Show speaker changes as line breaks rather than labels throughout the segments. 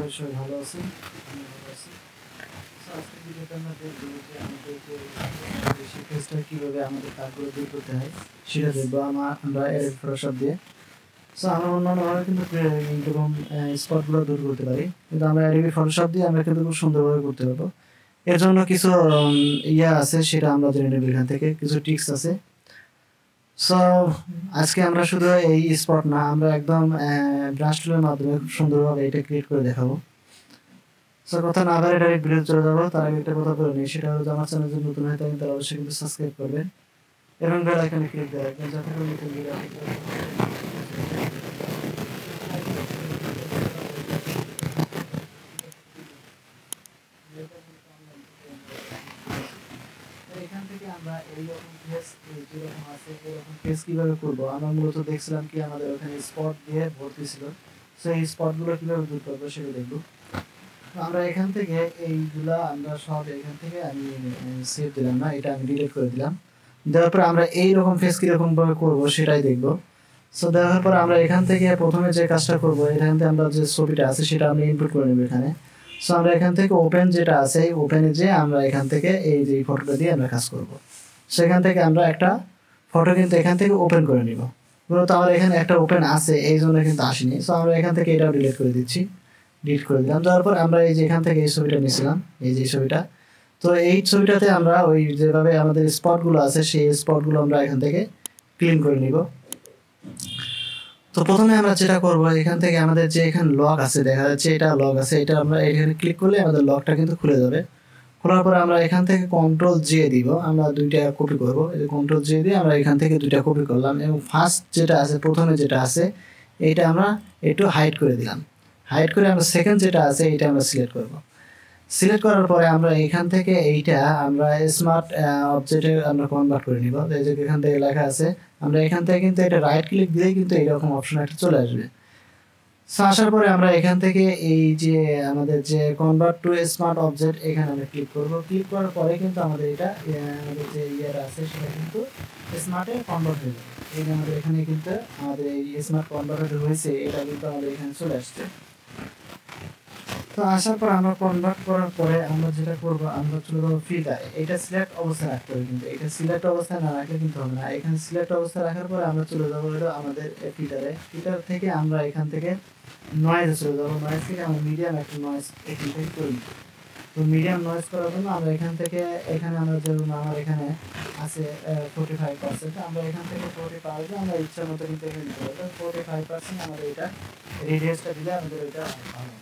করি সবাই ভালো আছি, আমিও ভালো আছি। আজকের ভিডিওতে আমরা দেখবো যে আমাদের যে বেশি ফেসটা কীভাবে আমাদের কাজগুলো দূর করতে হয় সেটা দেখবো আমরা এর ফটোশপ দিয়ে। আমরা অন্যান্যভাবে কিন্তু এরকম স্পটগুলো দূর করতে পারি, কিন্তু আমরা অ্যাডোবি ফটোশপ দিয়ে আমরা কিন্তু খুব সুন্দরভাবে করতে পারবো। এর জন্য কিছু ইয়া আছে, সেটা আমরা জেনে নেব এখান থেকে, কিছু ট্রিক্স আছে। সো আজকে আমরা শুধু এই স্পট না, আমরা একদম ব্রাশ টুলের মাধ্যমে খুব সুন্দরভাবে এটা ক্রিয়েট করে দেখাবো। সো কথা না বলে ডাইরেক্ট ভিডিও চলে যাবো। তার আগে একটা কথা বলে নিই, সেটা হলো আমার চ্যানেল যদি নতুন হয় থাকেন তাহলে অবশ্যই কিন্তু সাবস্ক্রাইব করবেন এবং বেল আইকনে ক্লিক দিয়ে রাখবেন যাতে করে নতুন ভিডিও এখান থেকে আমরা এইরকম ফেস যেরকম আছে এরকম ফেস কিভাবে করবো। আমরা মূলত দেখছিলাম কি আমাদের ওখানে স্পট দিয়ে ভর্তি ছিল, সেই স্পটগুলো কিভাবে দূর করবো সেটা দেখবো। আমরা এখান থেকে এইগুলা আমরা সব এখান থেকে আমি সেভ দিলাম না, এটা আমি ডিলিট করে দিলাম। দেওয়ার পর আমরা এইরকম ফেস কিরকম ভাবে করবো সেটাই দেখবো। সো দেওয়ার পর আমরা এখান থেকে প্রথমে যে কাজটা করবো, এখান থেকে আমরা যে ছবিটা আছে সেটা আমরা ইনপুট করে নেব এখানে। সো আমরা এখান থেকে ওপেন যেটা আছে এই ওপেনে যে আমরা এখান থেকে এই যে ফটোটা দিয়ে আমরা কাজ করব। সেখান থেকে আমরা একটা ফটো কিন্তু এখান থেকে ওপেন করে নিব। মূলত আমার এখানে একটা ওপেন আছে, এই জন্য কিন্তু আসেনি। সো আমরা এখান থেকে এটাও ডিলিট করে দিচ্ছি, ডিলিট করে দিলাম। তারপর আমরা এই যে এখান থেকে এই ছবিটা নিয়েছিলাম, এই যে ছবিটা, তো এই ছবিটাতে আমরা ওই যেভাবে আমাদের স্পটগুলো আছে সেই স্পটগুলো আমরা এখান থেকে ক্লিন করে নিব। তো প্রথমে আমরা যেটা করব, এখান থেকে আমাদের যে এখানে লক আছে দেখা যাচ্ছে, এটা লক আছে, এটা আমরা এখানে ক্লিক করলে আমাদের লকটা কিন্তু খুলে যাবে। খোলার পরে আমরা এখান থেকে কন্ট্রোল জে দিব, আমরা দুইটা কপি করব। এই যে কন্ট্রোল জে দিয়ে আমরা এখান থেকে দুইটা কপি করলাম এবং ফার্স্ট যেটা আছে প্রথমে যেটা আছে এইটা আমরা একটু হাইড করে দিলাম। হাইড করে আমরা সেকেন্ড যেটা আছে এইটা আমরা সিলেক্ট করব। সিলেক্ট করার পরে আমরা এখান থেকে এইটা আমরা স্মার্ট অবজেক্টে আমরা কনভার্ট করে নিব। এই যে এখান থেকে লেখা আছে, আমরা এখান থেকে কিন্তু এটা রাইট ক্লিক দিলেই কিন্তু এইরকম অপশন একটা চলে আসবে। সো আসার পরে আমরা এখান থেকে এই যে আমাদের যে কনভার্ট টু স্মার্ট অবজেক্ট এখানে আমরা ক্লিক করব। ক্লিক করার পরে কিন্তু আমাদের এটা আমাদের যে ইয়ার আছে সেটা কিন্তু স্মার্টে কনভার্ট হয়ে যাবে। এই যে আমাদের এখানে কিন্তু আমাদের এই স্মার্ট কনভার্ট হয়েছে, এটা কিন্তু আমাদের এখানে চলে আসছে। তো আসার পর আমরা কনভার্ট করার পরে আমরা যেটা করব, আমরা চলে যাবো ফিল্টারে। এটা সিলেক্ট অবস্থায় রাখতে হবে, কিন্তু এটা সিলেক্ট অবস্থায় না রাখলে কিন্তু হবে না। এখানে সিলেক্ট অবস্থায় রাখার পরে আমরা চলে যাবো হলো আমাদের ফিল্টারে। ফিল্টার থেকে আমরা এখান থেকে নয়েজে চলে যাবো। নয়েজ থেকে আমরা মিডিয়াম একটা নয়েজ এখান থেকে করি। তো মিডিয়াম নয়েজ করার জন্য আমরা এখান থেকে এখানে আমরা যেমন আমার এখানে আছে 45%, আমরা এখান থেকে 45 আমরা ইচ্ছা মতো কিন্তু এখানে দিতে পারবো। 45% আমাদের এটা রেডিয়াসটা দিলে আমাদের এটা ভালো।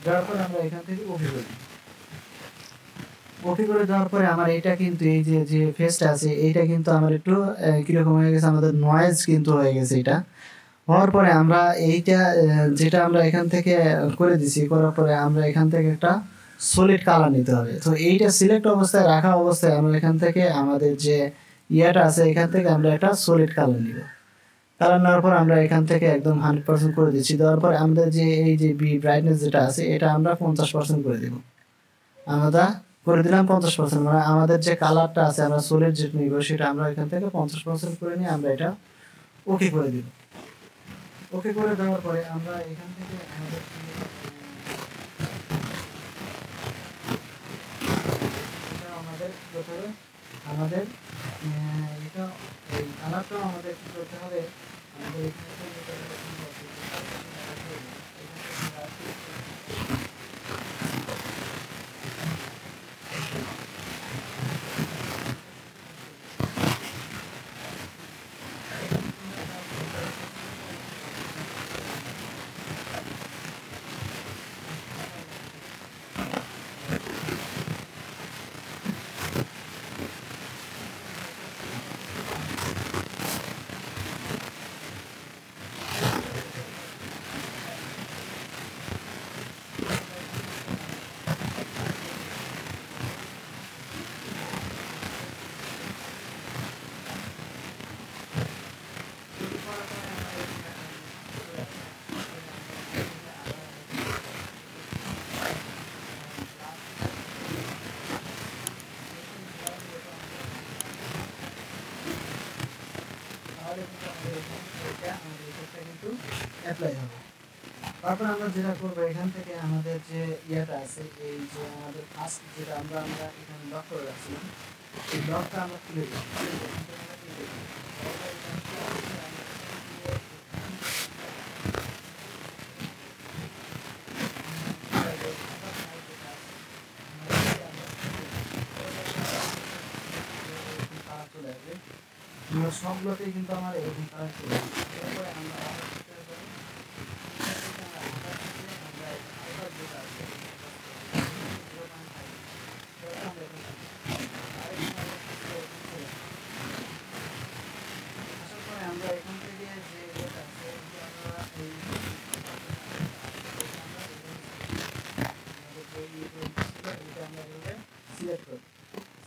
দেওয়ার পরে আমরা এখান থেকে ওকে করে দিই। ওকে করে দেওয়ার পরে আমার এটা কিন্তু এই যে যে ফেসটা আছে এইটা কিন্তু আমার একটু কীরকম হয়ে গেছে, আমাদের নয়েজ কিন্তু হয়ে গেছে। এটা হওয়ার পরে আমরা এইটা যেটা আমরা এখান থেকে করে দিছি, করার পরে আমরা এখান থেকে একটা সলিড কালার নিতে হবে। তো এইটা সিলেক্ট অবস্থায় রাখা অবস্থায় আমরা এখান থেকে আমাদের যে ইয়াটা আছে এখান থেকে আমরা একটা সলিড কালার নিব। কালার নেওয়ার পর আমরা এখান থেকে একদম 100% করে দিচ্ছি। দেওয়ার পর আমাদের যে এই যে ব্রাইটনেস যেটা আছে এটা আমরা 50% করে দেব। আমরা করে দিলাম 50%, মানে আমাদের যে কালারটা আছে আমরা সলিড যেটা নিব সেটা আমরা এখান থেকে 50% করে নিয়ে আমরা এটা ওকে করে দিব। ওকে করে দেওয়ার পরে আমরা এখান থেকে আমাদের এটা এই কালারটাও আমাদের কি করতে হবে, আমাদের তারপর আমরা যেটা করবো এখান থেকে আমাদের যে ইয়েটা আছে, এই যে আমাদের ফার্স্ট যেটা আমরা এখানে লক করে রাখছিলাম, এই লকটা আমরা খুলে দিই। সবগুলোতেই কিন্তু আমার এরকম কালার চলে আসবে। এরপরে আমরা আমরা এখান থেকে যে এটা আছে আমরা সিলেক্ট করি।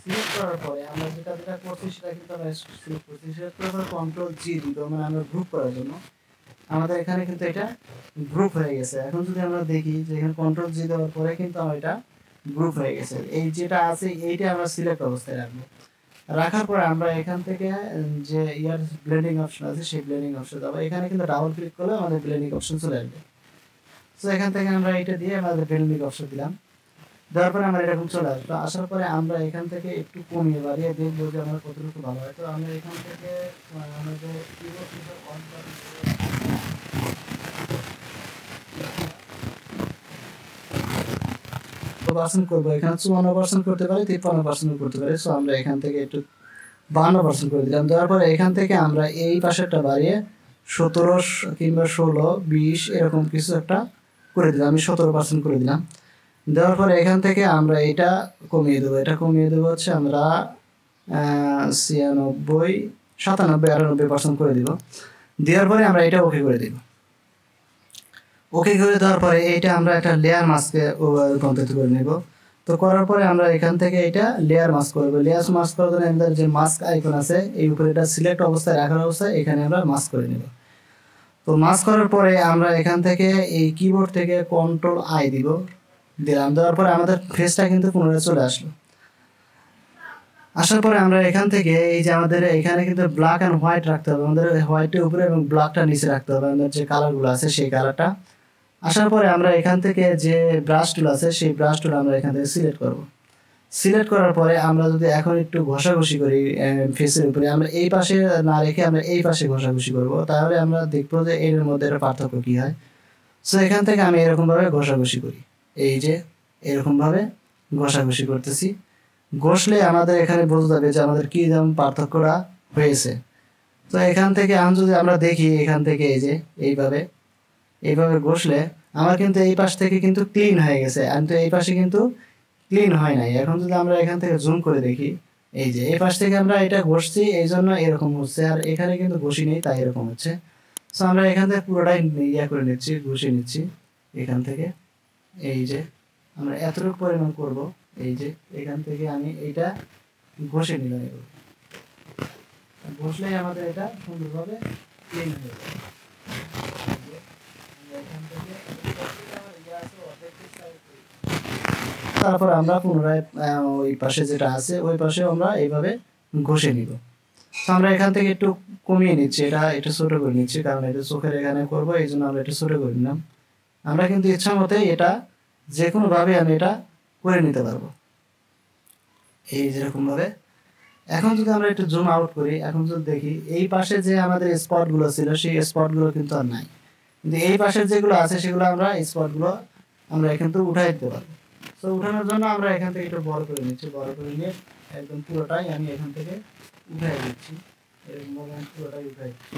সিলেক্ট করার পরে আমরা যেটা করছি সেটা কিন্তু আমরা সিলেক্ট করছি। সিলেক্ট করার পর কন্ট্রোল জি দিব, মানে আমরা গ্রুপ করার জন্য। আমাদের এখানে কিন্তু এটা গ্রুপ হয়ে গেছে। এখন যদি আমরা দেখি যে এখানে কন্ট্রোল জি দেওয়ার পরে কিন্তু আমার এটা গ্রুপ হয়ে গেছে। এই যেটা আছে এইটা আমরা সিলেক্ট অবস্থায় রাখবো। রাখার পরে আমরা এখান থেকে যে ইয়ার ব্লেন্ডিং অপশন আছে সেই ব্লেন্ডিং অপশন দেবো। এখানে কিন্তু ডাবল ক্লিক করলে আমাদের ব্লেন্ডিং অপশন চলে আসবে। তো এখান থেকে আমরা এটা দিয়ে আমাদের ব্লেন্ডিং অপশন দিলাম। দেওয়ার পরে আমরা এরকম চলে আসবো। আসার পরে আমরা এখান থেকে একটু কমিয়ে বাড়িয়ে দেখবো যে আমার কতটুকু ভালো হয়। তো আমরা এখান থেকে আমাদের কিবোর্ড অন পার্সেন্ট করবো। এখানে 54% করতে পারি, 53% করতে পারি। সো আমরা এখান থেকে একটু 52% করে দিলাম। দেওয়ার পরে এখান থেকে আমরা এই পাশেরটা বাড়িয়ে 17 কিংবা 16, 20 এরকম কিছু একটা করে দিলাম। আমি 17% করে দিলাম। দেওয়ার পরে এখান থেকে আমরা এটা কমিয়ে দেবো। এটা কমিয়ে দেবো হচ্ছে আমরা 96, 97, 98% করে দিব। দেওয়ার পরে আমরা এটা ওকে করে দিব। ওকে করে দেওয়ার পরে এইটা আমরা একটা লেয়ার মাস্কে রূপান্তরিত করে নেব। তো করার পরে আমরা এখান থেকে এটা লেয়ার মাস্ক করবো। লেয়ার মাস্ক করার জন্য আমাদের যে মাস্ক আইকন আছে এই উপরে এটা সিলেক্ট অবস্থায় রাখার অবস্থায় এখানে আমরা মাস্ক করে নেব। তো মাস্ক করার পরে আমরা এখান থেকে এই কিবোর্ড থেকে কন্ট্রোল আই দিব। দিলাম। দেওয়ার পরে আমাদের ফেসটা কিন্তু পুনরায় চলে আসলো। আসার পরে আমরা এখান থেকে এই যে আমাদের এখানে কিন্তু ব্ল্যাক অ্যান্ড হোয়াইট রাখতে হবে। আমাদের হোয়াইটের উপরে এবং ব্ল্যাকটা নিচে রাখতে হবে, আমাদের যে কালারগুলো আছে সেই কালারটা। আসার পরে আমরা এখান থেকে যে ব্রাশ টুল আছে সেই ব্রাশ টুল আমরা এখান থেকে সিলেক্ট করব। সিলেক্ট করার পরে আমরা যদি এখন একটু ঘষাঘষি করি ফেসের উপরে, আমরা এই পাশে না রেখে আমরা এই পাশে ঘষাঘষি করব, তাহলে আমরা দেখবো যে এর মধ্যে একটা পার্থক্য কী হয়। সো এখান থেকে আমি এরকমভাবে ঘষাঘষি করি। এই যে এরকমভাবে ঘষাঘষি করতেছি। ঘষলে আমাদের এখানে বোঝা যাবে যে আমাদের কী যেমন পার্থক্যটা হয়েছে। তো এখান থেকে যদি আমরা দেখি এখান থেকে এই যে এইভাবে ঘষলে আমার কিন্তু এই পাশ থেকে কিন্তু ক্লিন হয়ে গেছে, কিন্তু এই পাশে কিন্তু ক্লিন হয় নাই। এখন যদি আমরা এখান থেকে জুম করে দেখি, এই যে এই পাশ থেকে আমরা এটা ঘষছি এই জন্য এরকম হচ্ছে, আর এখানে কিন্তু ঘষি নেই তাই এরকম হচ্ছে। সো আমরা এখান থেকে পুরোটাই করে নিচ্ছি, ঘষে নিচ্ছি এখান থেকে। এই যে আমরা এতটুকু পরিমাণ করব, এই যে এখান থেকে আমি এইটা ঘষে নিলাম। ঘষলেই আমাদের এটা সুন্দরভাবে ক্লিন হয়ে যাবে। তারপর আমরা পুনরায় ওই পাশে যেটা আছে ওই পাশে আমরা এইভাবে ঘষে নিব। তো আমরা এখান থেকে একটু কমিয়ে নিচ্ছি, এটা ছোট করে নিচ্ছি, কারণ এটা চোখের এখানে করবো এই জন্য আমরা এটা ছোট করে নিলাম। আমরা কিন্তু ইচ্ছা মতে এটা যে কোনোভাবে আমি এটা করে নিতে পারবো, এই যেরকমভাবে। এখন যদি আমরা একটু জুম আউট করি, এখন যদি দেখি এই পাশে যে আমাদের স্পটগুলো ছিল সেই স্পটগুলো কিন্তু আর নাই, কিন্তু এই পাশের যেগুলো আছে সেগুলো আমরা স্পটগুলো আমরা এখান থেকে উঠাই দিতে পারবো। তো উঠানোর জন্য আমরা এখান থেকে একটু বড় করে নিচ্ছি, বড় করে নিয়ে একদম পুরোটাই আমি এখান থেকে উঠাই দিচ্ছি, এরকম পুরোটাই উঠাই দিচ্ছি।